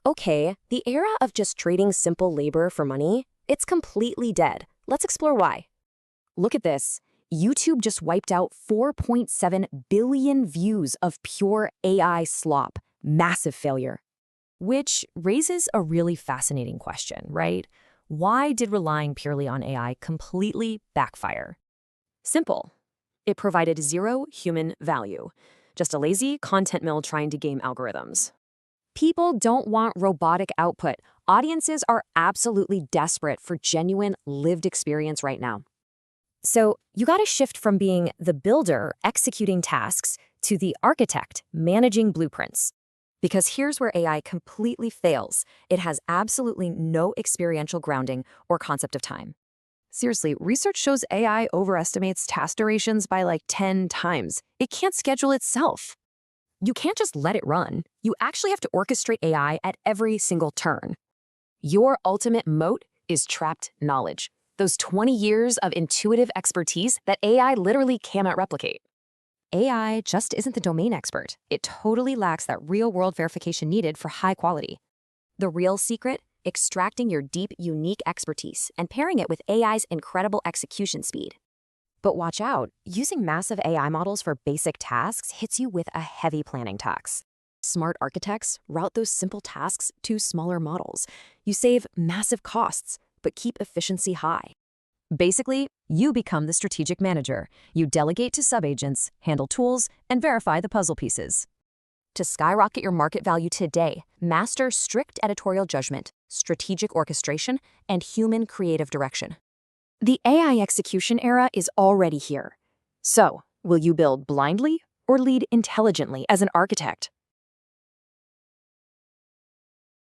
Okay, the era of just trading simple labor for money, it's completely dead. Let's explore why. Look at this. YouTube just wiped out 4.7 billion views of pure AI slop. Massive failure. Which raises a really fascinating question, right? Why did relying purely on AI completely backfire? Simple. It provided zero human value. Just a lazy content mill trying to game algorithms. People don't want robotic output. Audiences are absolutely desperate for genuine lived experience right now. So you got to shift from being the builder executing tasks to the architect managing blueprints. Because here's where AI completely fails. It has absolutely no experiential grounding or concept of time. Seriously, research shows AI overestimates task durations by like 10 times. It can't schedule itself. You can't just let it run. You actually have to orchestrate AI at every single turn. Your ultimate moat is trapped knowledge. Those 20 years of intuitive expertise that AI literally cannot replicate. AI just isn't the domain expert. It totally lacks that real-world verification needed for high quality. The real secret? Extracting your deep, unique expertise and pairing it with AI's incredible execution speed. But watch out, using massive AI models for basic tasks hits you with a heavy planning tax. Smart architects route those simple tasks to smaller models. You save massive costs, but keep efficiency high. Basically, you become the strategic manager. You delegate to subagents, handle tools, and verify the puzzle pieces. To skyrocket your market value today, master strict editorial judgment, strategic orchestration, and human creative direction. The AI execution era is already here. So, will you build blindly or lead intelligently as an architect?